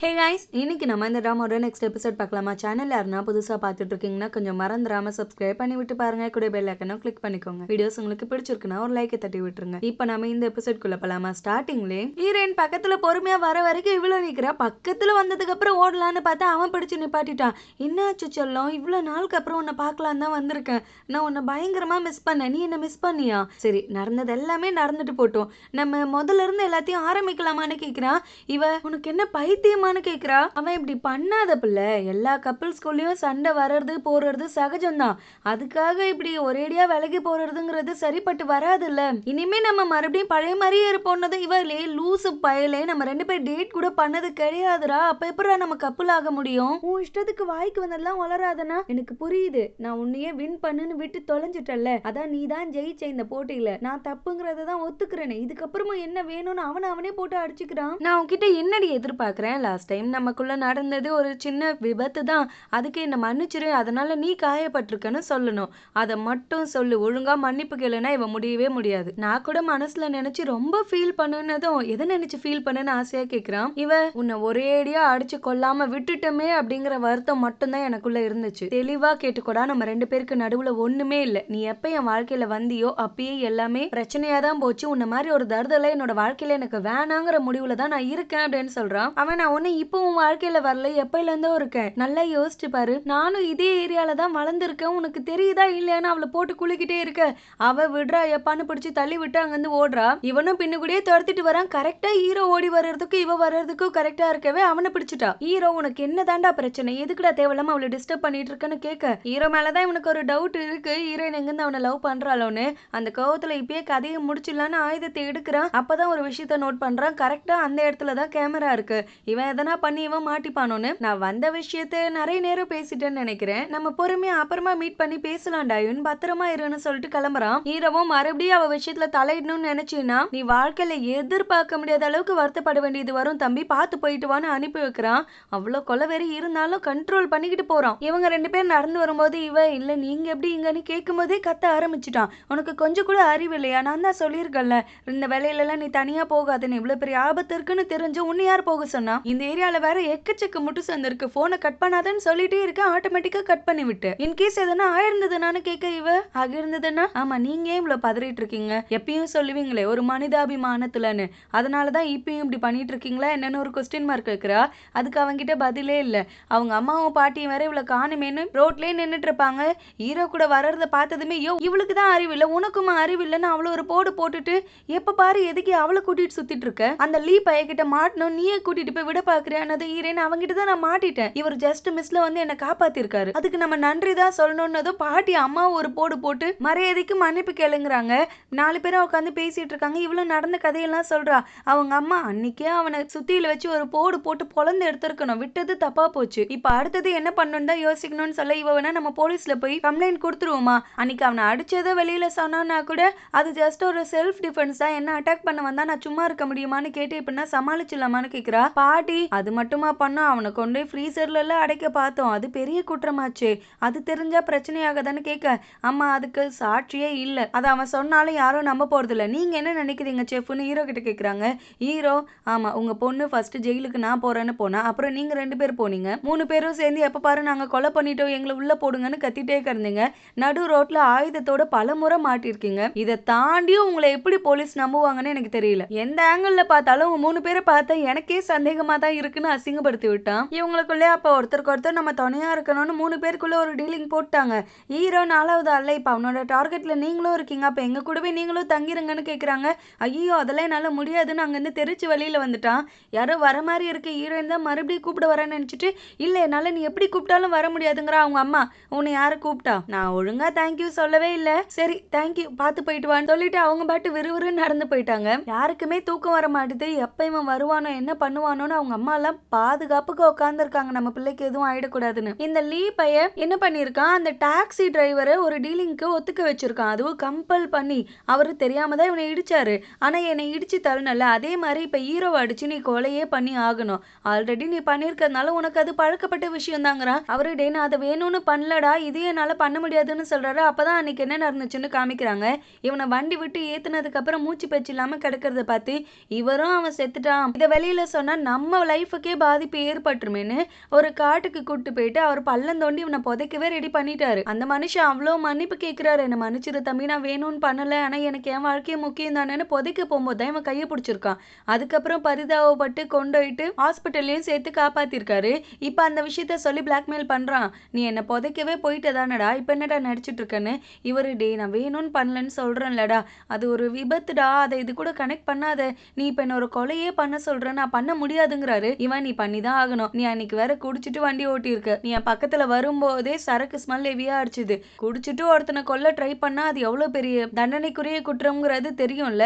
Hey guys, இன்னைக்கு நம்ம இந்த ட்ராமாவோட நெக்ஸ்ட் எபிசோட் பார்க்கலாமா? சேனல் யாருன்னா புதுசாக பார்த்துட்டு இருக்கீங்கன்னா கொஞ்சம் மறந்துடாம சப்ஸ்கிரைப் பண்ணி விட்டு பாருங்க. கூட பெல் ஐக்கனும் கிளிக் பண்ணிக்கோங்க. வீடியோஸ் உங்களுக்கு பிடிச்சிருக்குன்னா ஒரு லைக்கை தட்டி விட்டுருங்க. இப்போ நம்ம இந்த எபிசோட்குள்ள போலாமா? ஸ்டார்டிங்லேயே ஹீரோயின் பக்கத்துல பொறுமையா வர வரைக்கும் இவ்வளோ நிற்கிறா. பக்கத்துல வந்ததுக்கு அப்புறம் ஓடலான்னு பார்த்தா அவன் பிடிச்சு நிப்பாட்டிட்டான். என்னாச்சு சொல்லும்? இவ்வளோ நாளுக்கு அப்புறம் உன்னை பார்க்கலாம் தான் வந்திருக்கேன். நான் உன்னை பயங்கரமா மிஸ் பண்ணேன். நீ என்ன மிஸ் பண்ணியா? சரி, நடந்தது எல்லாமே நடந்துட்டு போட்டோம். நம்ம முதல்ல இருந்து எல்லாத்தையும் ஆரம்பிக்கலாமான்னு கேட்கிறான். இவ உனக்கு என்ன பைத்தியமா கேக்குறா. அவன் இப்படி பண்ணாத பிள்ளை. எல்லா கப்பிள்ஸ்குள்ளயும் சண்டை வர்றது போறது சகஜம்தான். அதுக்காக இப்படி ஒரேடியா விலகி போறதுங்கிறது சரிப்பட்டு வராதுல்ல. இனிமே நம்ம மறுபடியும் பழைய மாதிரியே இருப்போம்னது. இவளே லூசு பயலே, நம்ம 2 பேர் டேட் கூட பண்ணது கிடையாதுரா. அப்ப எப்படா நம்ம கப்புள் ஆக முடியும்? உன் இஷ்டத்துக்கு வாய்க்கு வந்ததெல்லாம் வளராதனா? எனக்கு புரியுது. நான் உன்னையே வின் பண்ணுன்னு விட்டு தொலைஞ்சிட்டல்ல. அதான் நீ தான் ஜெயிச்ச இந்த போட்டியில. நான் தப்புங்கிறத தான் ஒத்துக்கிறேனே. இதுக்கப்புறமா என்ன வேணும்னு அவனே போட்டு அடிச்சுக்கிறான். நான் உன்கிட்ட என்னடி எதிர்பார்க்கிறேன்? லாஸ்ட் டைம் நமக்குள்ள நடந்தது ஒரு சின்ன விபத்து தான். அதுக்கு என்ன மன்னிச்சிரு. அதனால நீ காயப்பட்டிருக்கன்னு சொல்லணும். அதை மட்டும் சொல்லு. ஒழுங்கா மன்னிப்பு கேளுனா இவ முடியவே முடியாது. நான் கூட மனசுல நினைச்சு ரொம்ப ஃபீல் பண்ணுனதும் எதை நினைச்சு ஃபீல் பண்ணுன்னு ஆசையா கேட்கிறான். இவ உன்னை ஒரேடியா அடிச்சு கொல்லாம விட்டுட்டோமே அப்படிங்கிற வருத்தம் மட்டும்தான் எனக்குள்ள இருந்துச்சு. தெளிவா கேட்டுக்கூடா, நம்ம 2 பேருக்கு நடுவுல ஒண்ணுமே இல்லை. நீ எப்ப என் வாழ்க்கையில வந்தியோ அப்பயே எல்லாமே பிரச்சனையா தான் போச்சு. உன்ன மாதிரி ஒரு தருதலை என்னோட வாழ்க்கையில எனக்கு வேணாங்கிற முடிவுல தான் நான் இருக்கேன் அப்படின்னு சொல்றான். அவன் நான் ஒன்னு இப்போ உன் வாழ்க்கையில வரல, எப்பயில இருந்தோ இருக்கேன். நல்லா யோசிச்சு பாரு. நானும் இதே ஏரியால தான் வளர்ந்துருக்கேன். உனக்கு தெரியுதா இல்லையான்னு அவளை போட்டு குளிக்கிட்டே இருக்க. அவ விடுறா எப்பான்னு பிடிச்சி தள்ளி விட்டு அங்கிருந்து ஓடுறா. இவனும் பின்னுக்கூடயே துரத்திட்டு வரான். கரெக்டா ஹீரோ ஓடி வர்றதுக்கு இவ வர்றதுக்கும் கரெக்டா இருக்கவே அவனை பிடிச்சிட்டா. ஹீரோ உனக்கு என்ன தாண்டா பிரச்சனை? எதுக்குடா தேவையில்லாம அவளை டிஸ்டர்ப் பண்ணிட்டு இருக்கன்னு கேட்க, ஹீரோ மேலதான் இவனுக்கு ஒரு டவுட் இருக்கு. ஹீரோயின் எங்கிருந்து அவனை லவ் பண்றாளோன்னு. அந்த கோவத்துல இப்பயே கதையை முடிச்சிடலான்னு ஆயுதத்தை எடுக்கிறான். அப்பதான் ஒரு விஷயத்த நோட் பண்றான். கரெக்டா அந்த இடத்துலதான் கேமரா இருக்கு. இவன் எதனா பண்ணி இவன் மாட்டிப்பானோன்னு. நான் வந்த விஷயத்த நிறைய நேரம் பேசிட்டேன்னு நினைக்கிறேன். நம்ம பொறுமையா அப்புறமா மீட் பண்ணி பேசலாம்டா. இவன் பத்திரமா இருன்னு சொல்லிட்டு கிளம்புறான். ஹீரோவும் மறுபடியும் அவ விஷயத்துல தலையிடணும்னு நினைச்சீன்னா நீ வாழ்க்கையில எதிர்பார்க்க முடியாத அளவுக்கு வருத்தப்பட வேண்டியது வரும் தம்பி, பார்த்து போயிட்டு வான்னு அனுப்பி வைக்கிறான். அவ்வளவு கொலவெறி இருந்தாலும் கண்ட்ரோல் பண்ணிக்கிட்டு போறான். இவங்க 2 பேர் நடந்து வரும்போது இவ இல்ல நீங்க எப்படி இங்கன்னு கேட்கும் போதே கத்த ஆரம்பிச்சுட்டான். உனக்கு கொஞ்சம் கூட அறிவு இல்லையா? நான் தான் சொல்லியிருக்கல இந்த வேலையில எல்லாம் நீ தனியா போகாதுன்னு. இவ்வளவு பெரிய ஆபத்து இருக்குன்னு தெரிஞ்சு உன்னை யார் போக சொன்னா? இந்த ஏரியால வேற எக்கச்சக்க முட்டு சந்திருக்கு. போனை கட் பண்ணாதன்னு சொல்லிட்டே இருக்க, ஆட்டோமேட்டிக்கா கட் பண்ணி விட்டு. இன்கேஸ் எதனா ஆயிருந்ததுன்னு கேட்க இவ ஆகிருந்ததுன்னா ஆமா நீங்க ஏன் இவ்வளவு பதறிட்டு இருக்கீங்க? எப்பயும் சொல்லுவீங்களே ஒரு மனிதாபிமானத்துலன்னு, அதனாலதான் இப்பயும் இப்படி பண்ணிட்டு இருக்கீங்களா என்னன்னு ஒரு கொஸ்டின் மார்க் வைக்கிறா. அதுக்கு அவங்கிட்ட பதிலே இல்ல. அவங்க அம்மாவும் பாட்டியும் வேற இவ்வளவு காணுமேன்னு ரோட்லயே நின்னுட்டு இருப்பாங்க. ஹீரோ கூட வர்றத பார்த்ததுமே யோ இவளுக்கு தான் அறிவு இல்ல, உனக்குமா அறிவு இல்லன்னு அவள ஒரு போடு போட்டுட்டு எப்ப பாரு எதுக்கு அவளை கூட்டிட்டு சுத்திட்டு இருக்க? அந்த லீ பையகிட்ட மாட்டணும், நீயே கூட்டிட்டு போய் விட பாக்குறியானது ஹீரோயின். அவங்கிட்ட தான் நான் மாட்டிட்டேன். இவர் ஜஸ்ட் மிஸ்ல வந்து என்ன காப்பாத்திருக்காரு. அதுக்கு நம்ம நன்றி தான் சொல்லணும்னதும் பாட்டி அம்மா ஒரு போடு போட்டு மரியாதைக்கு மன்னிப்பு கேளுங்கிறாங்க. 4 பேரும் உட்காந்து பேசிட்டு இருக்காங்க. இவ்வளவு நடந்த கதையெல்லாம் சொல்றா. அவங்க அம்மா அன்னைக்கே அவனை சுத்தியில வச்சு ஒரு போடு போட்டு பொழந்து எடுத்திருக்கணும், விட்டது தப்பா போச்சு. இப்ப அடுத்தது என்ன பண்ணணும் தான் யோசிக்கணும்னு சொல்ல இவ வேணா நம்ம போலீஸ்ல போய் கம்ப்ளைண்ட் கொடுத்துருவோமா? அன்னைக்கு அவனை அடிச்சதை வெளியில சொன்னா கூட அது ஜஸ்ட் ஒரு செல்ஃப் டிஃபென்ஸ் தான். என்ன அட்டாக் பண்ண வந்தா நான் சும்மா இருக்க முடியுமான்னு கேட்டு இப்படின்னா சமாளிச்சிடலாமான்னு கேக்குறா. பாட்டி அது மட்டுமா பண்ணோம்? அவனை கொண்டு ஃப்ரீசர்ல எல்லாம் அடைக்க பார்த்தோம். அது பெரிய குற்றமாச்சே. அது தெரிஞ்சா பிரச்சனையாகதான்னு கேட்க, அம்மா அதுக்கு சாட்சியே இல்ல. அது அவன் சொன்னாலும் யாரும் நம்ப போறது இல்ல. நீங்க என்ன நினைக்கிறீங்க செஃப்னு ஹீரோ கிட்ட கேக்குறாங்க. ஹீரோ ஆமா உங்க பொண்ணு ஃபர்ஸ்ட் ஜெயிலுக்கு நான் போறேன்னு போனா, அப்புறம் நீங்க 2 பேர் போனீங்க. 3 பேரும் சேர்ந்து எப்ப பாரு நாங்க கொலை பண்ணிட்டோம் எங்களை உள்ள போடுங்கன்னு கத்திட்டே இருந்தீங்க. நடு ரோட்ல ஆயுதத்தோட பலமுறை மாட்டிருக்கீங்க. இதை தாண்டியும் உங்களை எப்படி போலீஸ் நம்புவாங்கன்னு எனக்கு தெரியல. எந்த ஆங்கிள் பார்த்தாலும் 3 பேரை பார்த்தா எனக்கே சந்தேகமா தான் இருக்குன்னு அசிங்கப்படுத்தி விட்டான். இவங்களுக்குள்ளே அப்ப ஒருத்தருக்கு ஒருத்தர் நம்ம துணையா இருக்கணும்னு 3 பேருக்குள்ள ஒரு டீலிங் போட்டாங்க. ஹீரோ 4வது ஆள்ல இப்ப அவனோட டார்கெட்ல நீங்களும் இருக்கீங்க. அப்ப எங்க கூடவே நீங்களும் தங்கிருங்கன்னு கேக்குறாங்க. ஐயோ அதெல்லாம் என்னால முடியாதுன்னு அங்கிருந்து தெரிச்சு வெளியில வந்துட்டான். யாரோ வர மாதிரி இருக்க ஹீரோயின் தான் மறுபடியும் கூப்பிட வரேன்னு நினைச்சிட்டு இல்ல என்னால நீ எப்படி கூப்பிட்டாலும் வர முடியாதுங்கிற அவங்க அம்மா. உன்னை யாரு கூப்பிட்டா? நான் ஒழுங்கா தேங்க்யூ சொல்லவே இல்ல. சரி தேங்க்யூ பார்த்து போயிட்டு வான்னு சொல்லிட்டு அவங்க பாட்டு விறுவிறுன்னு நடந்து போயிட்டாங்க. யாருக்குமே தூக்கம் வர மாட்டுது. எப்ப இவன் வருவானோ என்ன பண்ணுவானோன்னு அவங்க அம்மா எல்லாம் பாதுகாப்புக்கு உட்கார்ந்து இருக்காங்க, நம்ம பிள்ளைக்கு எதுவும் ஆயிடக்கூடாதுன்னு. இந்த லீ பையன் என்ன பண்ணிருக்கான், அந்த டாக்ஸி டிரைவரை ஒரு டீலிங்க்கு ஒத்துக்க வச்சிருக்கான். அதுவும் கம்பல் பண்ணி. அவரு தெரியாம தான் இவனை இடிச்சாரு. ஆனா என்னை இடிச்சு தள்ளனல, அதே மாதிரி இப்ப ஹீரோவை அடிச்சு நீ கொலையே பண்ணி ஆகணும். ஆல்ரெடி நீ பண்ணிருக்கிறதுனால உனக்கு அது பழக்கப்பட்ட விஷயம் தாங்கிறான். அவரு டே நான் அதை வேணும்னு பண்ணலடா, இதே என்னால பண்ண முடியாதுன்னு சொல்றாரு. அப்பதான் அன்னைக்கு என்ன நடந்துச்சுன்னு காமிக்கிறாங்க. இவனை வண்டி விட்டு ஏத்துனதுக்கு அப்புறம் மூச்சு பேச்சு இல்லாம கிடக்கிறத பார்த்து இவரும் அவன் செத்துட்டான், இதை வெளியில சொன்னா நம்ம லைஃபுக்கே பாதிப்பு ஏற்பட்டுருமேன்னு ஒரு காட்டுக்கு கூட்டு போயிட்டு அவர் பள்ளம் தோண்டி இவனை புதைக்கவே ரெடி பண்ணிட்டாரு. அந்த மனுஷன் அவ்வளோ மன்னிப்பு கேட்கிறாரு, என்ன மன்னிச்சிரு தம்பி, நான் வேணும்னு பண்ணல, ஆனா எனக்கு என் வாழ்க்கையே முக்கியம் தானேன்னு புதைக்க போகும்போது தான் இவன் கையை பிடிச்சிருக்கான். அதுக்கப்புறம் பரிதாபப்பட்டு கொண்டு போயிட்டு ஹாஸ்பிட்டல்லையும் சேர்த்து காப்பாத்திருக்காரு. இப்ப அந்த விஷயத்த சொல்லி பிளாக்மெயில் பண்றான். நீ என்ன புதைக்கவே போயிட்டு தானடா, இப்ப என்னடா நடிச்சிட்டு இருக்கன்னு. இவரு டே நான் வேணும்னு பண்ணலன்னு சொல்றேன்லடா, அது ஒரு விபத்துடா, அதை இது கூட கனெக்ட் பண்ணாத, நீ இப்ப என்ன ஒரு கொலையே பண்ண சொல்ற, நான் பண்ண முடியாதுங்கிறாரு. இவன் நீ பண்ணிதான் ஆகணும், நீ அன்னைக்கு வேற குடிச்சிட்டு வண்டி ஓட்டியிருக்க, நீ என் பக்கத்துல வரும்போதே சரக்கு ஸ்மெல் ஹெவியா அடிச்சுது, குடிச்சிட்டு ஒருத்தனை கொல்ல ட்ரை பண்ணா அது எவ்வளவு பெரிய தண்டனைக்குரிய குற்றம்ங்கிறது தெரியும்ல,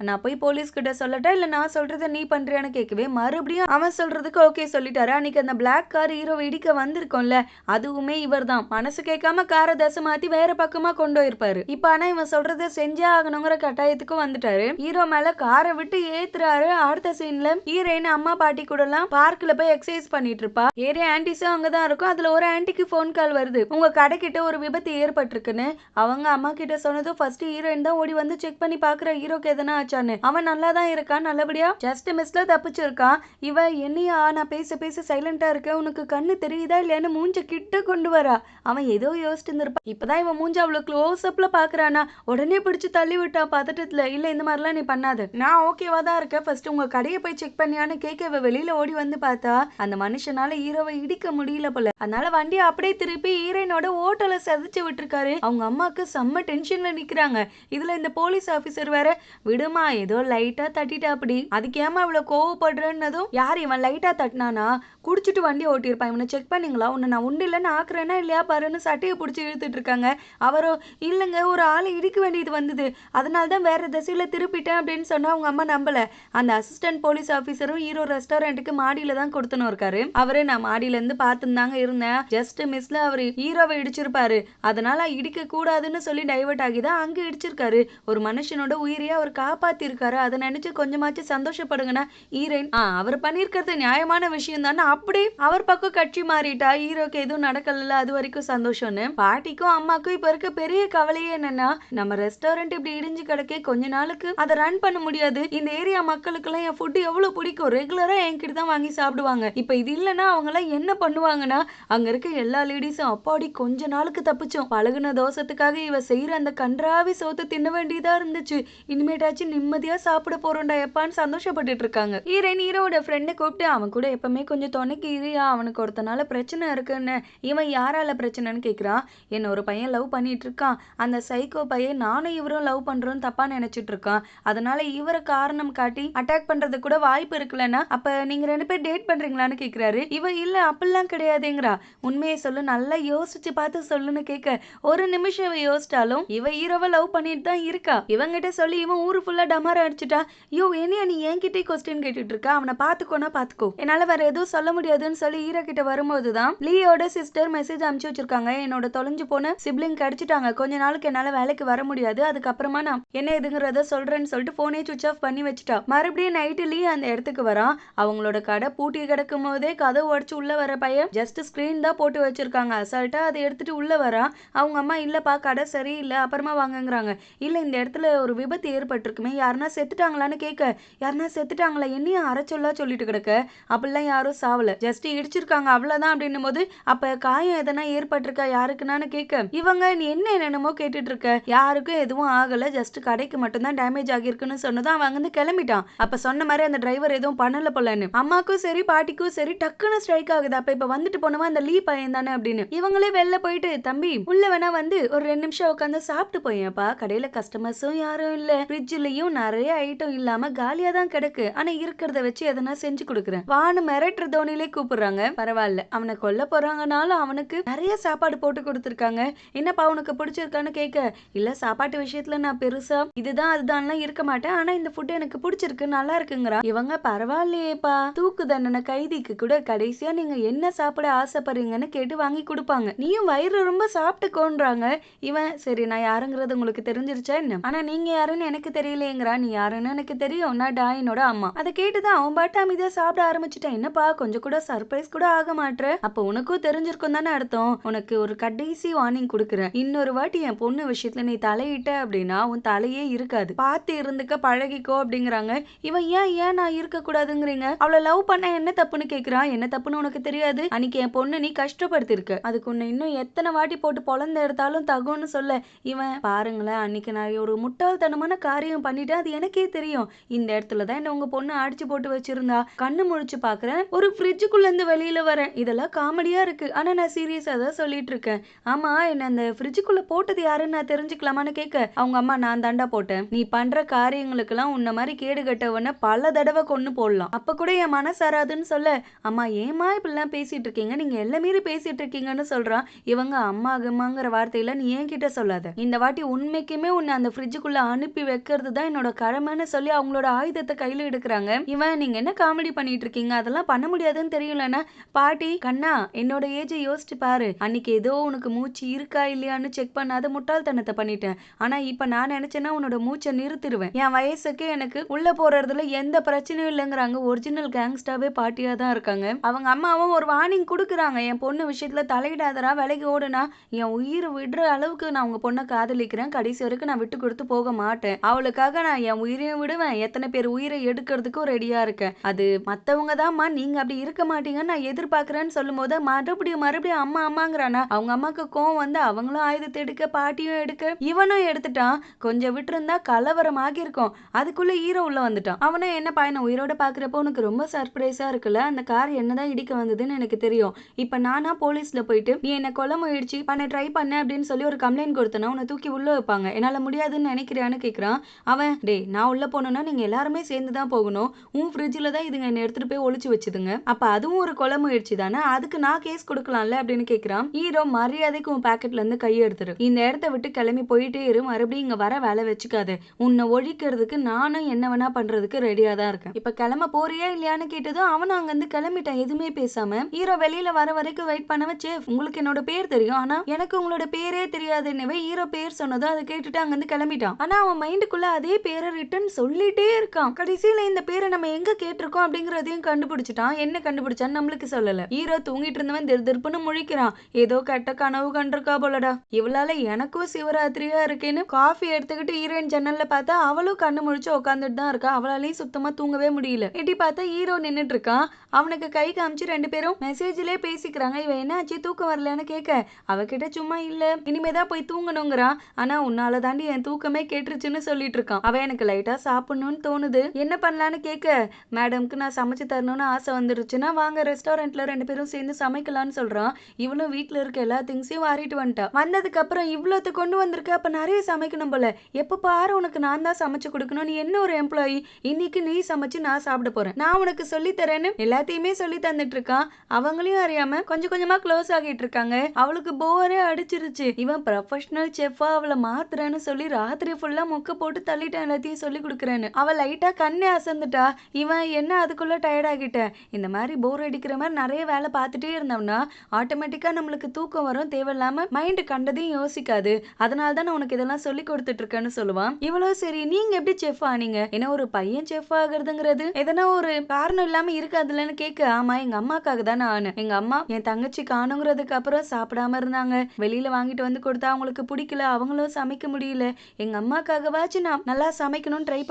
நான் போய் போலீஸ் கிட்ட சொல்லட்டா இல்ல நான் சொல்றத நீ பண்றியான்னு கேட்கவே மறுபடியும் அவன் சொல்றதுக்கு ஓகே சொல்லிட்டாரு. அன்னைக்கு அந்த பிளாக் கார் ஹீரோவை இடிக்க வந்திருக்கோம்ல, அதுவுமே இவர் தான் மனசு கேட்காம காரை தசை மாத்தி வேற பக்கமா கொண்டு போயிருப்பாரு. இப்ப ஆனா இவன் சொல்றத செஞ்சே ஆகணுங்கிற கட்டாயத்துக்கும் வந்துட்டாரு. ஹீரோ மேல காரை விட்டு ஏத்துறாரு. அடுத்த சீன்ல ஹீரோயின் அம்மா பாட்டி கூட எல்லாம் பார்க்ல போய் எக்ஸசைஸ் பண்ணிட்டு இருப்பா. ஏரியா ஆன்டிஸும் அங்கதான் இருக்கும். அதுல ஒரு ஆன்டிக்கு போன் கால் வருது, உங்க கடை கிட்ட ஒரு விபத்து ஏற்பட்டிருக்குன்னு. அவங்க அம்மா கிட்ட சொன்னதும் ஃபர்ஸ்ட் ஹீரோயின் தான் ஓடி வந்து செக் பண்ணி பாக்குற ஹீரோக்கு எதனா ஆச்சான்னு. அவன் நல்லா தான் இருக்கான், நல்லபடியா ஜஸ்ட் மிஸ்ல தப்பிச்சிருக்கான். இவ என்னையா நான் பேச பேச சைலண்டா இருக்க, உனக்கு கண்ணு தெரியுதா இல்லையான்னு மூஞ்ச கிட்ட கொண்டு வரா. அவன் ஏதோ யோசிச்சு இருந்திருப்பான். இப்பதான் இவன் மூஞ்ச அவ்வளவு க்ளோஸ் அப்ல பாக்குறானா, உடனே பிடிச்சு தள்ளி விட்டா பதட்டத்துல. இல்ல இந்த மாதிரிலாம் நீ பண்ணாத, நான் ஓகேவா தான் இருக்கேன், ஃபர்ஸ்ட் உங்க கடையை போய் செக் பண்ணியான்னு கேட்க இவ வெளியில ஓடி வந்து பார்த்தா அந்த மனுஷனால ஹீரோவை இடிக்க முடியல போல. அதனால வண்டியை அப்படியே திருப்பி ஹீரோயினோட ஓட்டல சதிச்சு விட்டுருக்காரு. அவங்க அம்மாக்கு செம்ம டென்ஷன்ல நிக்கிறாங்க. இதுல இந்த போலீஸ் ஆபீசர் வேற விடுமா ஏதோ லைட்டா தட்டிட்டா அப்படி, அதுக்கு ஏமா இவ்வளவு கோவப்படுறேன்னதும் யார் இவன் லைட்டா தட்டினானா, குடிச்சிட்டு வண்டி ஓட்டியிருப்பான், இவனை செக் பண்ணீங்களா, உன்னை நான் உண்டு இல்லைன்னு ஆக்குறேன்னா இல்லையா பாருன்னு சட்டையை பிடிச்சி இழுத்துட்டு இருக்காங்க. அவரோ இல்லைங்க ஒரு ஆளை இடிக்க வேண்டியது வந்தது, அதனால தான் வேற திசையில திருப்பிட்டேன் அப்படின்னு சொன்னா அவங்க அம்மா நம்பல. அந்த அசிஸ்டன்ட் போலீஸ் ஆபீசரும் ஹீரோ ரெஸ்டாரண்ட்டுக்கு மாடியில தான் கொடுத்துன்னு இருக்காரு. அவரு நான் மாடியில இருந்து பார்த்துதாங்க இருந்தேன், ஜஸ்ட் மிஸ்ல அவரு ஹீரோவை இடிச்சிருப்பாரு, அதனால இடிக்க கூடாதுன்னு சொல்லி டைவர்ட் ஆகிதான் அங்க இடிச்சிருக்காரு. ஒரு மனுஷனோட உயிரையே அவர் காப்பாத்தி இருக்காரு, அதை நினைச்சு கொஞ்சமாச்சு சந்தோஷப்படுங்கன்னா ஹீரோயின் அவர் பண்ணிருக்கிறது நியாயமான விஷயம் தானே அப்படி அவர் பக்கம் கட்சி மாறிட்டா. ஹீரோக்கு எதுவும் நடக்கல, அது வரைக்கும் சந்தோஷம்னு. பாட்டிக்கும் அம்மாக்கும் இப்ப இருக்க பெரிய கவலையே என்னன்னா, நம்ம ரெஸ்டாரண்ட் இப்படி இடிஞ்சு கிடக்கே கொஞ்ச நாளுக்கு அதை ரன் பண்ண முடியாது. இந்த ஏரியா மக்களுக்கு எல்லாம் என் ஃபுட் எவ்வளவு பிடிக்கும், ரெகுலரா என்கிட்ட தான் வாங்கி சாப்பிடுவாங்க. இப்ப இது இல்லைன்னா அவங்க எல்லாம் என்ன பண்ணுவாங்கன்னா, அங்க இருக்க எல்லா லேடிஸும் அப்பாடி கொஞ்ச நாளுக்கு தப்பிச்சோம், பழகுன தோசத்துக்காக இவ செய்யற அந்த கன்றாவி சோத்து தின்ன வேண்டியதா இருந்துச்சு, இனிமேட்டாச்சும் நிம்மதியா சாப்பிட போறோம்டா எப்பான்னு சந்தோஷப்பட்டுட்டு இருக்காங்க. ஹீரோயின் ஹீரோட ஃப்ரெண்டை கூப்பிட்டு அவன் கூட எப்பவுமே கொஞ்சம் துணைக்கு இரியா, அவனுக்கு ஒருத்தனால பிரச்சனை இருக்குன்னு. இவன் யாரால பிரச்சனைன்னு கேக்குறான். என்ன ஒரு பையன் லவ் பண்ணிட்டு இருக்கான், அந்த சைக்கோ பையன் நானும் இவரும் லவ் பண்றோம் தப்பா நினைச்சிட்டு இருக்கான், அதனால இவரை காரணம் காட்டி அட்டாக் பண்றது கூட வாய்ப்பு இருக்குல்லன்னா, அப்ப நீங்க 2 பேர் டேட் பண்றீங்களான்னு கேக்குறாரு. இவ இல்ல அப்படிலாம் கிடையாதுங்கிறா. உண்மையை சொல்லு, நல்லா யோசிச்சு பார்த்து சொல்லுன்னு கேட்க ஒரு நிமிஷம் இவ யோசிச்சாலும் இவ ஹீரோவை லவ் பண்ணிட்டு தான் இருக்கா. இவங்கிட்ட சொல்லி இவன் ஊரு ஃபுல்லா டமார அடிச்சுட்டா. யோ என்னையா நீ என்கிட்டே கொஸ்டின் கேட்டுட்டு இருக்க, அவனை பாத்துக்கோனா பாத்துக்கோ, என்னால வேற எதுவும் சொல்ல முடியாதுன்னு சொல்லி ஹீரோ கிட்ட வரும்போதுதான் லீயோட சிஸ்டர் மெசேஜ் அனுப்பிச்சு வச்சிருக்காங்க, என்னோட தொலைஞ்சு போன சிப்ளிங் கிடைச்சிட்டாங்க, கொஞ்ச நாளுக்கு என்னால வேலைக்கு வர முடியாது, அதுக்கப்புறமா நான் என்ன எதுங்கிறத சொல்றேன்னு சொல்லிட்டு போனே சுவிச் ஆஃப் பண்ணி வச்சுட்டா. மறுபடியும் நைட்டு லீ அந்த இடத்துக்கு வரான். அவங்களோட கடை பூட்டி கிடக்கும் போதே கதவு உடைச்சு உள்ள வர பையன் ஜஸ்ட் ஸ்கிரீன் தான் போட்டு வச்சிருக்காங்க, அசால்ட்டா அதை எடுத்துட்டு உள்ள வரா. அவங்க அம்மா இல்லப்பா கடை சரியில்லை அப்புறமா வாங்குங்கிறாங்க. இல்ல இந்த இடத்துல ஒரு விபத்து ஏற்பட்டிருக்குமே, யாருன்னா செத்துட்டாங்களான்னு கேட்க, யாருன்னா செத்துட்டாங்களா என்னையும் அரைச்சொல்லா சொல்லிட்டு கிடக்க, அப்படிலாம் யாரும் சாவல, ஜஸ்ட் இடிச்சிருக்காங்க அவ்வளவுதான் அப்படின்னும் போது அப்ப காயம் எதனா ஏற்பட்டிருக்கா யாருக்குன்னு கேட்க, இவங்க நீ என்ன என்னமோ கேட்டுட்டு இருக்க, யாருக்கும் எதுவும் ஆகல, ஜஸ்ட் கடைக்கு மட்டும் தான் டேமேஜ் ஆகிருக்குன்னு சொன்னதான் அவன் வந்து கிளம்பிட்டான். அப்ப சொன்ன மாதிரி அந்த டிரைவர் எதுவும் பண்ணல போலன்னு அம்மாக்கும் சரி பாட்டிக்கும் சரி டக்குன்னு ஸ்ட்ரைக் ஆகுது. அப்ப இப்ப வந்துட்டு போனவன் அந்த லீ பையன் தானே அப்படின்னு இவங்களே வெளில போயிட்டு, தம்பி உள்ள வேணா வந்து ஒரு 2 நிமிஷம் உட்காந்து சாப்பிட்டு போயேன்ப்பா, கடையில கஸ்டமர்ஸும் யாரும் இல்ல, ஃப்ரிட்ஜ்லயும் நிறைய ஐட்டம் இல்லாம காலியா தான் கிடக்கு, ஆனா இருக்கிறத வச்சு எதனா செஞ்சு கொடுக்குறேன் வான்னு மிரட்டுற தோனிலே கூப்பிடுறாங்க. பரவாயில்ல, அவனை கொல்ல போறாங்கனாலும் அவனுக்கு நிறைய சாப்பாடு போட்டு கொடுத்துருக்காங்க. என்னப்பா உனக்கு பிடிச்சிருக்கான்னு கேட்க, இல்ல சாப்பாட்டு விஷயத்துல நான் பெருசா இதுதான் அதுதான்லாம் இருக்க மாட்டேன், ஆனா இந்த ஃபுட் எனக்கு பிடிச்சிருக்கு நல்லா இருக்குங்கிறா. இவங்க பரவாயில்லையேப்பா, தூக்கு தண்டனை கைதிக்கு கூட கடைசியா நீங்க என்ன சாப்பிட ஆசைப்படுறீங்கன்னு கேட்டு வாங்கி கொடுப்பாங்க, நீயும் வயிறு ரொம்ப சாப்பிட்டுக்கோன்றாங்க. இவன் சரி நான் யாருங்கிறது உங்களுக்கு தெரிஞ்சிருச்சா என்ன, ஆனா நீங்க யாருன்னு எனக்கு தெரியலையேங்கிறா. நீ யாருன்னு எனக்கு தெரியும், நான் டாயினோட அம்மா. அதை கேட்டுதான் அவன் பாட்டு அமைதியா சாப்பிட ஆரம்பிச்சுட்டான். என்னப்பா கொஞ்சம் கூட சர்ப்ரைஸ் கூட ஆக மாட்ற, அப்ப உனக்கும் தெரிஞ்சிருக்கும் தானே அர்த்தம், உனக்கு ஒரு கடைசி வார்னிங் கொடுக்குறேன், இன்னொரு வாட்டி என் பொண்ணு விஷயத்துல நீ தலையிட்ட அப்படின்னா உன் தலையே இருக்காது, பார்த்து இருந்துக்க பழகிக்கோ அப்படிங்கிறாங்க. இவன் ஏன் நான் இருக்க கூடாதுங்கிறீங்க, அவளை லவ் பண்ண என்ன தப்புன்னு கேக்குறான். என்ன தப்புன்னு உனக்கு தெரியாது, அன்னைக்கு என் பொண்ணு நீ கஷ்டப்படுத்திருக்க, அதுக்கு உன்னை இன்னும் எத்தனை வாட்டி போட்டு பொழந்து எடுத்தாலும் தகுன்னு சொல்ல இவன் பாருங்களேன், அன்னைக்கு நான் ஒரு முட்டாள்தனமான காரியம் பண்ணிட்டேன், அது எனக்கே தெரியும். இந்த இடத்துலதான் என்ன உங்க பொண்ணு அடிச்சு போட்டு வச்சிருந்தா, கண்ணு முழிச்சு பாக்குறேன், ஒரு ஃப்ரிட்ஜுக்குள்ள இருந்து வெளியில வரேன். இதெல்லாம் காமெடியா இருக்கு, ஆனா நான் சீரியஸா தான் சொல்லிட்டு இருக்கேன். ஆமா, என்ன அந்த ஃப்ரிட்ஜுக்குள்ள போட்டது யாருன்னு நான் தெரிஞ்சுக்கலாமான்னு கேட்க அவங்க அம்மா, நான் தாண்டா போட்டேன். நீ பண்ற காரியங்களுக்கெல்லாம் உன்ன மாதிரி கேடு கட்டவன பல தடவை கொன்னு போடலாம், அப்ப கூட என் மனசாராதுன்னு சொல்ல, அம்மா ஏமா இப்படிலாம் பேசிட்டு இருக்கீங்க, நீங்க எல்லாம் மீறி பேசிட்டு இருக்கீங்கன்னு சொல்றான். இவங்க அம்மா அம்மாங்கிற வார்த்தையில நீ என்கிட்ட சொல்லாத, இந்த வாட்டி உண்மைக்குமே உன்னை அந்த ஃப்ரிட்ஜுக்குள்ள அனுப்பி வைக்கிறது தான் என்னோட கடமைன்னு சொல்லி அவங்களோட ஆயுதத்தை கையில எடுக்கிறாங்க. இவன், நீங்க என்ன காமெடி பண்ணிட்டு இருக்கீங்க, அதெல்லாம் பண்ண முடியாதுன்னு தெரியலன்னா, பாட்டி கண்ணா என்னோட ஏஜை யோசிச்சு பாரு, அன்னைக்கு ஏதோ உனக்கு மூச்சு இருக்கா இல்லையான்னு செக் பண்ணாத முட்டாள்தனத்தை பண்ணிட்டேன். ஆனா இப்ப நான் நினைச்சேன்னா உன்னோட மூச்சை நிறுத்திடுவேன். என் வயசுக்கு எனக்கு உள்ள போறதுல எந்த பிரச்சனையும் இல்லைங்கிறாங்க. ஒரிஜினல் கேங்ஸ்டாவே பாட்டியா தான் இருக்காங்க. அவங்க அம்மாவும் ஒரு வார்னிங் கொடுக்குறாங்க, என் பொண்ணு விஷயத்துல தலையிடாதரா, விலைக்கு ஓடுனா என் உயிர் விடுற அளவுக்கு நான் உங்க பொண்ணை காதலிக்கிறேன், கடைசி வரைக்கும் நான் விட்டு கொடுத்து போக மாட்டேன், அவளுக்காக நான் என் உயிரையும் விடுவேன், எத்தனை பேர் உயிரை எடுக்கிறதுக்கும் ரெடியா இருக்கேன், அது மத்தவங்க தான்மா, நீங்க அப்படி இருக்க மாட்டீங்கன்னு நான் எதிர்பார்க்கிறேன்னு சொல்லும் போது மறுபடியும் அம்மா அம்மாங்கிறானா. அவங்க அம்மாக்கு கோவம் வந்து அவங்களும் ஆயுதத்தை எடுக்க, பாட்டியும் எடுக்க, இவனும் எடுத்துட்டான். கொஞ்சம் விட்டுருந்தா கலவரம் ஆகியிருக்கும். அதுக்குள்ள ஹீரோ உள்ள வந்துட்டான். அவனும் என்ன பையனை உயிரோட பாக்குறப்போ உனக்கு ரொம்ப சர்ப்ரைஸா இருக்குல்ல, அந்த கார் என்னதான் இடிக்க வந்ததுன்னு எனக்கு தெரியும், இப்ப நானா போலீஸ்ல போயிட்டு நீ என்ன கொலை முயற்சி பண்ண ட்ரை பண்ண அப்படின்னு சொல்லி ஒரு கம்ப்ளைண்ட் கொடுத்தனா உன்னை தூக்கி உள்ள வைப்பாங்க, என்னால முடியாதுன்னு நினைக்கிறியான்னு கேக்குறான். அவன், டே நான் உள்ள போனோம்னா நீங்க எல்லாருமே சேர்ந்துதான் போகணும், உன் ஃப்ரிட்ஜ்ல தான் இதுங்க என்ன எடுத்துட்டு போய் ஒளிச்சு வச்சுதுங்க, அப்ப அதுவும் ஒரு கொலை முயற்சி தானே, அதுக்கு நான் கேஸ் கொடுக்கலாம்ல அப்படின்னு கேக்குறான். ஹீரோ, மரியாதைக்கு உன் பாக்கெட்ல இருந்து கையை எடுத்துரு, இந்த இடத்த விட்டு கிளம்பி போயிட்டே இரு, மறுபடியும் இங்க வர வேலை வச்சுக்காது, உன்னை ஒழிக்கிறதுக்கு நானும் என்ன வேணா பண்றதுக்கு ரெடியா தான் இருக்கேன், இப்ப கிளம்ப போறியா இல்லையான்னு கேட்டதும் அவனும் அங்க இருந்து கிளம்பிட்டான் எதுவுமே பேசாம. ஹீரோ வெளியில வர வரைக்கும் வெயிட் பண்ணவன், சேஃப் உங்களுக்கு என்னோட பேர் தெரியும், ஆனா எனக்கு உங்களோட பேரே தெரியாதுன்னு ஹீரோ பேர் சொன்னதும் அதை கேட்டுட்டு அங்க இருந்து கிளம்பிட்டான். ஆனா அவன் மைண்டுக்குள்ள அதே பேரை ரிட்டர்ன் சொல்லிட்டே இருக்கான். கடைசியில இந்த பேரை நம்ம எங்க கேட்டிருக்கோம் அப்படிங்கறதையும் கண்டுபிடிச்சிட்டான். என்ன கண்டுபிடிச்சான்னு நம்மளுக்கு சொல்லல. ஹீரோ தூங்கிட்டு இருந்தவன் திருப்புன்னு முழிக்கிறான், ஏதோ கெட்ட கனவு கண்டிருக்கா போலடா, இவளால எனக்கும் சிவராத்திரியா இருக்கேன்னு காஃபி எடுத்துக்கிட்டு ஹீரோயின் ஜன்னல்ல பார்த்தா அவளும் கண்ணு முழிச்சு உட்காந்துட்டு தான் இருக்கா. அவளாலையும் சுத்தமா தூங்கவே முடியல. எட்டி பார்த்தா ஹீரோ நின்னுட்டு இருக்கான். அவனுக்கு கை காமிச்சு ரெண்டு பேரும் மெசேஜ்லயே பேசிக்கிறாங்க. இவன் என்னாச்சு தூக்கம் வரலன்னு கேட்க அவகிட்ட சும்மா இல்ல இனிமேதான் போய் தூங்கணுங்கிறான். ஆனா உன்னால தாண்டி என் தூக்கமே கேட்டுருச்சுன்னு சொல்லிட்டு இருக்கான். அவன், எனக்கு லைட்டா சாப்பிடணும்னு தோணுது, என்ன பண்ணலான்னு கேட்க, மேடம்க்கு நான் சமைச்சு தரணும்னு ஆசை வந்துருச்சுன்னா வாங்க ரெஸ்டாரண்ட்ல ரெண்டு பேரும் சேர்ந்து சமைக்கலாம்னு சொல்றான். இவளும் வீட்டுல இருக்க எல்லா திங்ஸையும் வாரிட்டு வந்துட்டா. வந்ததுக்கு அப்புறம் இவ்வளோத்து கொண்டு வந்திருக்க, அப்ப நிறைய சமைக்கணும் போல, எப்ப பாரு உனக்கு நான் தான் சமைச்சு கொடுக்கணும், நீ என்ன ஒரு எம்ப்ளாயி, இன்னைக்கு நீ சமைச்சு நான் சாப்பிட போறேன், நான் உனக்கு சொல்லி தரேன்னு எல்லாத்தையுமே சொல்லி தந்துட்டு இருக்கான். அவங்களையும் அறியாம கொஞ்சம் கொஞ்சமா க்ளோஸ் ஆகிட்டு இருக்காங்க. அவளுக்கு போரே அடிச்சிருச்சு. இவன் ப்ரொஃபஷனல் செஃபா அவளை மாத்துறேன்னு சொல்லி ராத்திரி ஃபுல்லா மொக்க போட்டு தள்ளிட்டான், எல்லாத்தையும் சொல்லி கொடுக்குறேன்னு. அவ லைட்டா கண்ணே அசந்துட்டா. இவன், என்ன அதுக்குள்ள டயர்ட் ஆகிட்ட, இந்த மாதிரி போர் அடிக்கிற மாதிரி நிறைய வேலை பார்த்துட்டே இருந்தோம்னா ஆட்டோமேட்டிக்கா நம்மளுக்கு தூக்கம் வரும், தேவையில்லாம மைண்ட் கண்டதையும் யோசிக்காது, அதனால தான் நான் உனக்கு இதெல்லாம் சொல்லி கொடுத்துட்டு இருக்கேன்னு சொல்லுவான். இவ்வளோ சரி, நீங்க எப்படி செஃப் ஆனீங்க, ஏன்னா ஒரு பையன் செஃப் ஆகுறதுங்கிறது எதனா ஒரு காரணம் இல்லாம இருக்காதுல்லன்னு கேட்க, ஆமா எங்க அம்மாக்காக தான் நான், எங்க அம்மா என் தங்கச்சி காணுங்கிறதுக்கு அப்புறம் சாப்பிடாம இருந்தாங்க, வெளியில வாங்கிட்டு வந்து கொடுத்தா அவங்களுக்கு பிடிக்கல, அவங்களும் சமைக்க முடியல, எங்க அம்மாக்காகவாச்சும் நான் நல்லா சமைக்கணும்னு ட்ரை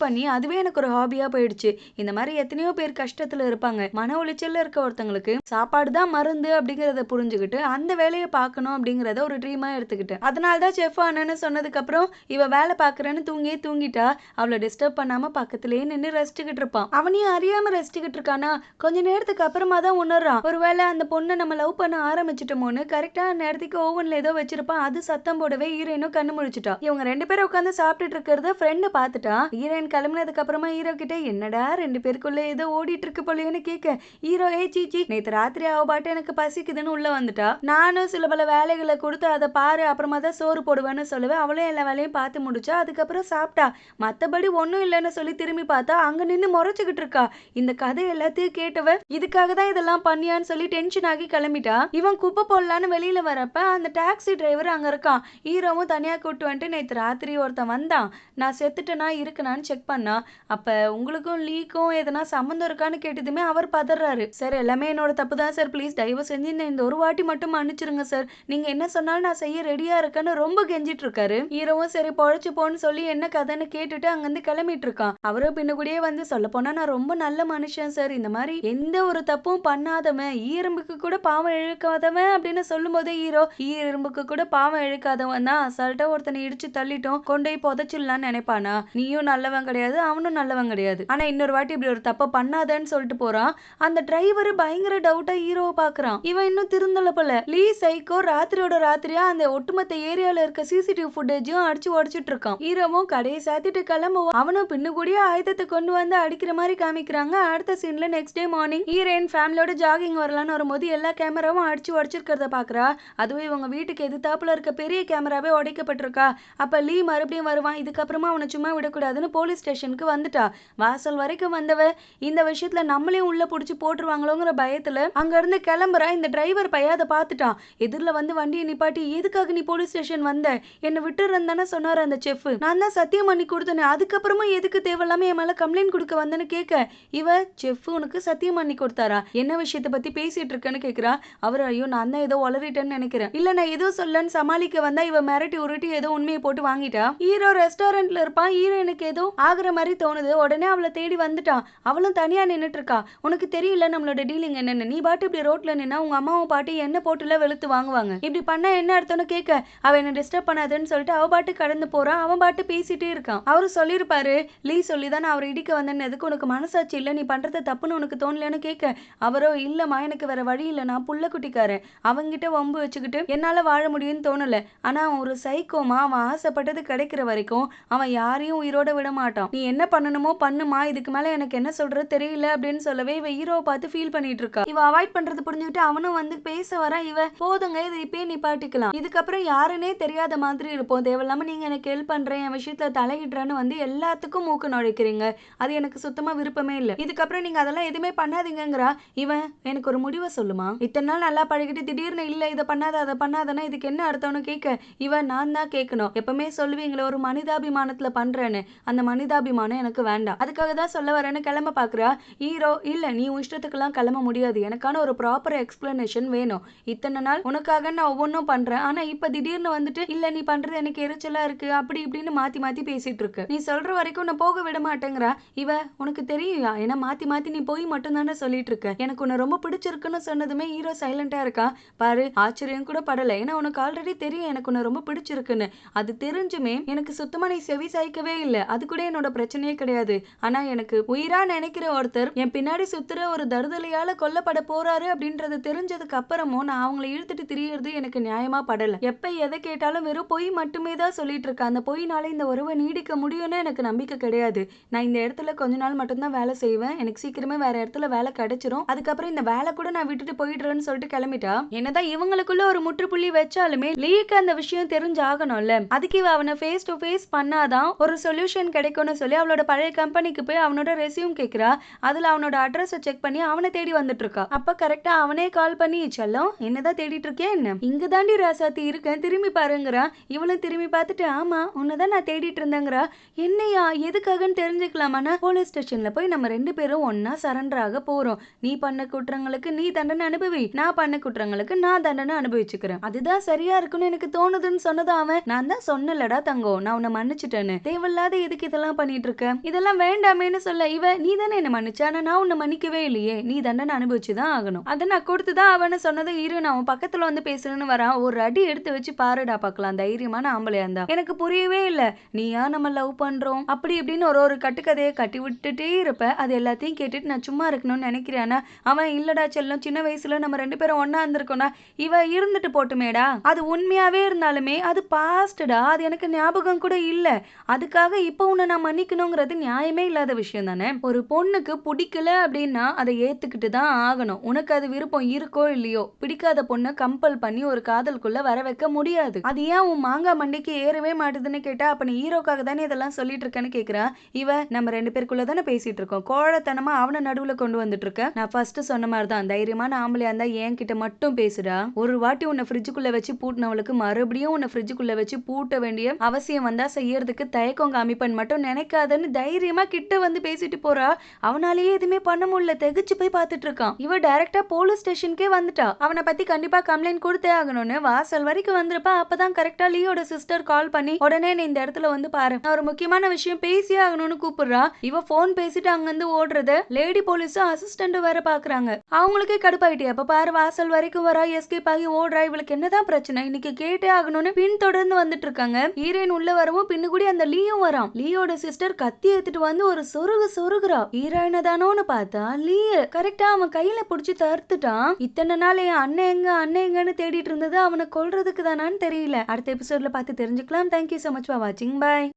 பண்ணி அதுவே எனக்கு ஒரு ஹாபியா போயிடுச்சு. இந்த மாதிரி எத்தனையோ பேர் கஷ்டத்துல இருப்பாங்க, மன உளைச்சல்ல இருக்க ஒருத்தங்களுக்கு சாப்பாடு தான் மருந்து அப்படிங்கறத புரிஞ்சுக்கிட்டு அந்த வேலையை பார்க்கணும் அப்படிங்கறத ஒரு ட்ரீமா எடுத்துக்கிட்டேன். அதனாலதான் செஃப் ஆனன்னு சொன்னதுக்கு அப்புறம் இவ வேலை பாக்குறேன்னு தூங்கிட்டா. அவளை டிஸ்டர்ப் பண்ணாம பக்கத்திலேயே நின்று ரெஸ்ட்கிட்டு இருப்பான். அவனையும் அறியாம ரெஸ்ட்கிட்டு இருக்கானா. கொஞ்ச நேரத்துக்கு அப்புறமா தான் உணர்றான், ஒருவேளை அந்த பொண்ணை நம்ம லவ் பண்ண ஆரம்பிச்சிட்டோமோன்னு. கரெக்டான நேரத்துக்கு ஓவன்ல ஏதோ வச்சிருப்பான், அது சத்தம் போடவே ஹீரோயினும் கண்ணு முழிச்சிட்டா. இவங்க ரெண்டு பேரும் உட்காந்து சாப்பிட்டுட்டு இருக்கிறத ஃப்ரெண்டு பார்த்துட்டா. ஹீரோயின் கிளம்பினதுக்கு அப்புறமா ஹீரோ கிட்ட, என்னடா ரெண்டு பேருக்குள்ள ஏதோ ஓடிட்டு இருக்கு போலன்னு கேட்க, ஹீரோ, ஏ சீச்சி நேத்து ராத்திரி ஆக பாட்டு எனக்கு பசிக்குதுன்னு உள்ள வந்துட்டா. நானும் சில பல வேலைகளை கொடுத்து அதை பாரு அப்புறமா தான் சோறு போடுவேன்னு சொல்லுவேன். அவளும் எல்லா வேலையும் பார்த்து முடிச்சா, அதுக்கப்புறம் சாப்பிட்டா, மத்தபடி ஒன்னும் இல்லைன்னு சொல்லி திரும்பி பார்த்தா அங்க நின்னு முறைச்சுக்கிட்டு இருக்கா. இந்த கதை எல்லாத்தையும் கேட்டவ இதுக்காக தான் இதெல்லாம் பண்ணியான்னு சொல்லி டென்ஷன் ஆகி கிளம்பிட்டா. இவன் குப்பை போடலான்னு வெளியில வரப்ப அந்த டாக்ஸி டிரைவர் அங்க இருக்கான். ஹீரோவும் தனியா கூட்டு வந்துட்டு, நேத்து ராத்திரி ஒருத்தன் வந்தான், நான் செத்துட்டேனா இருக்கனான்னு செக் பண்ணா, அப்ப உங்களுக்கும் லீக்கும் எதனா சம்மந்தம் இருக்கான்னு கேட்டதுமே அவர் பதறாரு. சார் எல்லாமே என்னோட தப்பு தான் சார், ப்ளீஸ் தயவு செஞ்சு இந்த ஒரு வாட்டி மட்டும் மன்னிச்சிருங்க சார், நீங்க என்ன சொன்னாலும் நான் செய்ய ரெடியா இருக்கேன்னு ரொம்ப கெஞ்சிட்டு இருக்காரு. ஹீரோவும் சரி பொழைச்சு போன்னு சொல்லி என்ன கதைன்னு கேட்டுட்டு அங்கிருந்து கிளம்பிட்டு இருக்கான். அவரும் பின்ன கூடயே வந்து, சொல்ல போனா நான் ரொம்ப நல்ல மனுஷன் சார், இந்த மாதிரி எந்த ஒரு தப்பும் பண்ணாதவன், ஈரம்புக்கு கூட பாவம் இழுக்காதவன் அப்படின்னு சொல்லும் போதே ஹீரோ, ஈரம்புக்கு கூட பாவம் இழுக்காதவன் தான் அசால்ட்டா ஒருத்தனை இடிச்சு தள்ளிட்டோம், கொண்டு போய் புதைச்சிடலான்னு நினைப்பானா? நீயும் நல்லவன் கிடையாது, அவனும் நல்லவன் கிடையாது. ஆனா இன்னொரு வாட்டி இப்படி ஒரு தப்ப பண்ணாதன்னு சொல்லிட்டு போறான். அந்த டிரைவர் பயங்கர டவுட்டா ஹீரோவை பாக்குறான். இவன் இன்னும் திருந்தல போல. லீ சைக்கோ ராத்திரியோட ராத்திரியா அந்த ஒட்டுமொத்த ஏரியால இருக்க சிசிடிவி ஃபுட்டேஜும் அடிச்சு உடைச்சிட்டு இருக்கான். ஹீரோவும் கடையை சாத்திட்டு கிளம்புவான். அவனும் பின்னு கூடிய ஆயுதத்தை கொண்டு வந்து அடிக்கிற மாதிரி காமிக்கிறாங்க. அடுத்த சீன்ல நெக்ஸ்ட் டே மார்னிங் ஹீரோயின் ஃபேமிலியோட ஜாகிங் வரலான்னு வரும்போது எல்லா கேமராவும் அடிச்சு உடைச்சிருக்கிறத பாக்குறா. அதுவே இவங்க வீட்டுக்கு எதிர்த்தாப்புல இருக்க பெரிய கேமராவே உடைக்கப்பட்டிருக்கா. அப்ப லீ மறுபடியும் வருவான். இதுக்கப்புறமா அவனை சும்மா விடக்கூடாதுன்னு போலீஸ் ஸ்டேஷனுக்கு வந்துட்டா. வாசல் வரைக்கும் வந்தவ இந்த விஷயத்துல நம்மளையும் உள்ள புடிச்சு போட்டுருவாங்களோங்கிற பயத்துல அங்க இருந்து கிளம்புறா. இந்த டிரைவர் பையன் அதை பார்த்துட்டான். எதிரில் வந்து வண்டியை நிப்பாட்டி, எதுக்காக நீ போலீஸ் ஸ்டேஷன் வந்த, என்னை விட்டுறந்தானே சொன்னாரு அந்த செஃப், நான் தான் சத்தியம் பண்ணி கொடுத்தேன், அதுக்கப்புறமா எதுக்கு தேவையில்லாம என் மேல கம்ப்ளைண்ட் கொடுக்க வந்தேன்னு கேட்க, இவ செஃப் உனக்கு சத்தியம் பண்ணி கொடுத்தாரா, என்ன விஷயத்தை பத்தி பேசிட்டு இருக்கேன்னு கேக்குறா. அவர் ஐயோ நான் தான் ஏதோ வளரிட்டேன்னு நினைக்கிறேன், இல்ல நான் ஏதோ சொல்லன்னு சமாளிக்க வந்தா இவ மிரட்டி உருட்டி ஏதோ உண்மையை போட்டு வாங்கிட்டா. ஹீரோ ரெஸ்டாரண்ட்ல இருப்பான். ஹீரோயினுக்கு ஏதோ ஆகுற மாதிரி தோணுது. உடனே அவளை தேடி வந்துட்டான். அவளும் தனியா நின்னுட்டு இருக்கா. உனக்கு தெரியல நம்மளோட டீலிங் என்னன்னு, நீ பாட்டு இப்படி ரோட்ல நின்னா உங்க அம்மாவும் பாட்டி என்ன போட்டுல வெளுத்து வாங்குவாங்க, இப்படி பண்ணா என்ன அர்த்தம்னு கேட்க, அவ என்ன டிஸ்டர்ப் பண்ணாதுன்னு சொல்லிட்டு அவ பாட்டு கடந்து போறான். அவன் பாட்டு பேசிட்டே இருக்கான். அவரு சொல்லிருப்பாரு, லீ சொல்லிதான் நான் அவரை இடிக்க வந்தேன்னு, எதுக்கு உனக்கு மனசாட்சி இல்ல, நீ பண்றது தப்புன்னு உனக்கு தோணலன்னு கேட்க, அவரோ இல்லம்மா எனக்கு வேற வழி இல்ல, நான் புள்ள குட்டிக்காரன், அவங்கிட்ட வம்பு வச்சுக்கிட்டு என்னால வாழ முடியும்னு தோணல, ஆனா அவன் ஒரு சைக்கோமா, அவன் ஆசைப்பட்டது கிடைக்கிற வரைக்கும் அவன் யாரையும் உயிரோட விட மாட்டான், நீ என்ன பண்ணணுமோ பண்ணுமா, இதுக்கு மேல எனக்கு என்ன சொல்றது தெரியல அப்படின்னு சொல்லவே இவ ஹீரோவை பார்த்து ஃபீல் பண்ணிட்டு இருக்கா. இவ அவாய்ட் பண்றது புரிஞ்சுக்கிட்டு அவனும் வந்து பேச வர, இவ போதுங்க இதை இப்பயே நிப்பாட்டிக்கலாம், இதுக்கப்புறம் யாருன்னே தெரியாத மாதிரி இருப்போம், தேவையில்லாம நீங்க எனக்கு ஹெல்ப் பண்றேன் என் விஷயத்துல தலையிடுறேன்னு வந்து எல்லாத்துக்கும் மூக்கு நுழைக்கிறீங்க, அது எனக்கு சுத்தமா விருப்பமே இல்லை, இதுக்கப்புறம் நீங்க அதெல்லாம் எதுவுமே பண்ணாதீங்கிறா. இவன் எனக்கு ஒரு முடிவை சொல்லுமா, இத்தனை நாள் நல்லா பழகிட்டு திடீர்னு இல்ல இதை பண்ணாத அதை பண்ணாதன்னா இதுக்கு என்ன அர்த்தம்னு கேட்க, இவன் நான் தான் கேட்கணும், எப்பவுமே சொல்லுவீங்களே ஒரு மனிதாபிமானத்துல பண்றேன்னு, அந்த மனிதாபிமானம் எனக்கு வேண்டாம், அதுக்காக தான் சொல்ல வரேன்னு கிளம்ப பாக்குறா. ஹீரோ இல்ல நீ உன் இஷ்டத்துக்கெல்லாம் கிளம்ப முடியாது, எனக்கான ஒரு ப்ராப்பர் எக்ஸ்பிளனேஷன் வேணும், இத்தனை நாள் உனக்காக நான் ஒவ்வொன்றும் பண்றேன், ஆனா இப்ப திடீர்னு வந்துட்டு இல்ல நீ பண்றது எனக்கு எரிச்சலா இருக்கு அப்படி இப்படின்னு மாத்தி மாத்தி பேசிட்டு இருக்கு, நீ சொல்ற வரைக்கும் நான் போக விட மாட்டேங்கிறா. இவ உனக்கு தெரியும் ஏன்னா மாத்தி மாத்தி நீ போய் மட்டும் தானே சொல்லிட்டு இருக்க, எனக்கு உன்னை ரொம்ப பிடிச்சிருக்குன்னு சொன்னதுமே ஹீரோ சைலண்டா இருக்கா. பாரு ஆச்சரியம் கூட படல, ஏன்னா உனக்கு ஆல்ரெடி தெரியும் எனக்கு உன்னை ரொம்ப பிடிச்சிருக்குன்னு, அது தெரிஞ்சுமே எனக்கு சுத்தமா நீ செவி சாய்க்கவே இல்லை, அது கூட என்னோட பிரச்சனையே கிடையாது, ஆனா எனக்கு உயிரா நினைக்கிற ஒருத்தர் என் பின்னாடி சுத்துற ஒரு தருதலையால கொல்லப்பட போறாரு அப்படின்றது தெரிஞ்சதுக்கு அப்புறமும் நான் அவங்களை இழுத்துட்டு திரியறது எனக்கு நியாயமா படல, எப்ப எதை கேட்டாலும் வெறும் பொய் மட்டுமே தான் சொல்லிட்டு இருக்கா, அந்த பொய்னால இந்த உறவை நீடிக்க முடியும்னு எனக்கு நம்பிக்கை கிடையாது, நான் இந்த இடத்துல கொஞ்ச நாள் மட்டும்தான் வேலை செய்வேன், எனக்கு சீக்கிரமே வேற இடத்துல வேலை கிடைச்சிரும், அதுக்கப்புறம் இந்த வேலை கூட நான் விட்டுட்டு போயிடுறேன்னு சொல்லிட்டு கிளம்பிட்டா. என்னதான் இவங்களுக்குள்ள ஒரு முற்றுப்புள்ளி வச்சாலுமே லீக்கு அந்த விஷயம் தெரிஞ்சாகணும்ல, அதுக்கு இவ அவனை ஃபேஸ் டு ஃபேஸ் பண்ணாதான் ஒரு சொல்யூஷன் கிடைக்கும்னு சொல்லி அவளோட பழைய கம்பெனிக்கு போய் அவனோட ரெஸ்யூம் கேட்கிறா. அதுல அவனோட அட்ரஸை செக் பண்ணி அவனை தேடி வந்துட்டு இருக்கா. அப்ப கரெக்டா அவனே கால் பண்ணி செல்லம் என்னதான் தேடிட்டு இருக்கேன், என்ன இங்க தாண்டி ராசாத்தி இருக்கேன் திரும்பி பாருங்கிறா. இவளும் திரும்பி பார்த்துட்டு ஆமா உன்னதான் நான் தேடிட்டு இருந்தேங்கிறா. என்னையா எதுக்காகன்னு தெரிஞ்சுக்கலாமான்னா, போலீஸ் ஸ்டேஷன்ல போய் நம்ம 2 பேரும் ஒன்னா சரண்டர் ஆக போறோம், நீ பண்ண குற்றங்களுக்கு நீ தண்டனை அனுபவி, நான் பண்ண குற்றங்களுக்கு நான் தண்டனை அனுபவிச்சுக்கிறேன், அதுதான் சரியா இருக்குன்னு எனக்கு தோணுதுன்னு சொன்னதா அவன். நான் தான் சொன்னலடா தங்கம் நான் உன்னை மன்னிச்சுட்டேன்னு, தேவையில்லாத எதுக்கு இதெல்லாம் பண்ணிட்டு இருக்க, இதெல்லாம் வேண்டாமேன்னு சொல்ல இவ நீ தானே என்ன மன்னிச்ச, ஆனா நான் உன்னை மன்னிக்கவே இல்லையே, நீ தண்டனை அனுபவிச்சுதான் ஆகணும், அதை நான் கொடுத்துதான் அவனு சொன்னது. இரு நான் அவன் பக்கத்துல வந்து பேசுறேன்னு வரான். ஒரு அடி எடுத்து வச்சு பாருடா பார்க்கலாம் தைரியமான ஆம்பளையா இருந்தா. எனக்கு புரியவே இல்ல, நீயா நம்ம லவ் பண்றோம் அப்படி இப்படின்னு ஒரு கட்டுக்கதையை கட்டி விட்டுட்டே இருப்ப, அது எல்லாத்தையும் கேட்டுட்டு நான் சும்மா இருக்கணும்னு நினைக்கிறேன்னா, அவன் இல்லடா செல்லம் சின்ன வயசுல நம்ம 2 பேரும் ஒன்னா இருந்திருக்கோம்னா, இவ இருந்துட்டு போட்டுமேடா, அது உண்மையாவே இருந்தாலுமே அது பாஸ்டடா, அது எனக்கு ஞாபகம் கூட இல்ல, அதுக்காக இப்போ உன்னை நான் மன்னிக்கணுங்கிறது நியாயமே இல்லாத விஷயம் தானே. ஒரு பொண்ணுக்கு பிடிக்கல அப்படின்னா அதை ஏத்துக்கிட்டு தான் ஆகணும், உனக்கு அது விருப்பம் இருக்கோ இல்லையோ, பிடிக்காத பொண்ணை கம்பல் பண்ணி ஒரு காதலுக்குள்ள வர வைக்க முடியாது, அது ஏன் உன் மாங்கா மண்டைக்கு ஏறவே மாட்டுதுன்னு கேட்டா, அப்ப நீ ஹீரோக்காக தானே இதெல்லாம் சொல்லிட்டு இருக்கேன்னு கேக்குறா. இவ நம்ம 2 பேருக்குள்ள தானே பேசிட்டு இருக்கோம், கோழத்தனமா அவனை நடுவுல கொண்டு வந்துட்டு இருக்க, நான் ஃபர்ஸ்ட் சொன்ன மாதிரி தான் தைரியமான ஆம்பளையா இருந்தா என் கிட்ட மட்டும் பேசுடா, ஒரு வாட்டி உன்னை ஃப்ரிட்ஜுக்குள்ள வச்சு பூட்டினவளுக்கு மறுபடியும் உன்னை ஃப்ரிட்ஜுக்குள்ள வச்சு பூட்ட வேண்டிய அவசியம் வந்தா செய்யறதுக்கு தயக்கம் காமிப்பன் மட்டும் நினைக்காதன்னு தைரியமா கிட்ட வந்து பேசிட்டு போறா. அவனாலேயே எதுவுமே பண்ண முடியல, தெகிச்சு போய் பார்த்துட்டு இருக்கான். இவ டைரக்டா போலீஸ் ஸ்டேஷனுக்கே வந்துட்டா, அவனை பத்தி கண்டிப்பா கம்ப்ளைண்ட் கொடுத்தே ஆகணும்னு. வாசல் வரைக்கும் வந்திருப்பா. அப்பதான் கரெக்டா லீயோட சிஸ்டர் கால் பண்ணி உடனே நீ இந்த இடத்துல வந்து பாரு, நான் ஒரு முக்கியமான விஷயம் பேசியே ஆகணும்னு கூப்பிடுறா. இவ போன் பேசிட்டு அங்க வந்து ஓடுறத லேடி போலீஸும் அசிஸ்டன்ட் வேற பாக்குறாங்க. அவங்களுக்கே கடுப்பாயிட்டு அப்ப பாரு வாசல் வரைக்கும் வரா, எஸ்கேப் ஆகி ஓடுறா, இவளுக்கு என்னதான் பிரச்சனை, இன்னைக்கு கேட்டே ஆகணும்னு பின் தொடர்ந்து வந்துட்டு இருக்காங்க. ஹீரோயின் உள்ள வரவும் பின்னு கூடி அந்த லீயும் வரான். லீயோட சிஸ்டர் கத்தி எடுத்துட்டு வந்து ஒரு சொருகுறா. ஹீரோயின தானோன்னு பார்த்தா லீ கரெக்டா அவன் கையில புடிச்சு தடுத்துட்டான். இத்தனை நாள் என் அண்ணன் எங்கன்னு தேடிட்டு இருந்தது அவனை கொல்றதுக்கு தானான்னு தெரியல. அடுத்த எபிசோட்ல பார்த்து தெரிஞ்சுக்கலாம். Thank you so much for watching. Bye.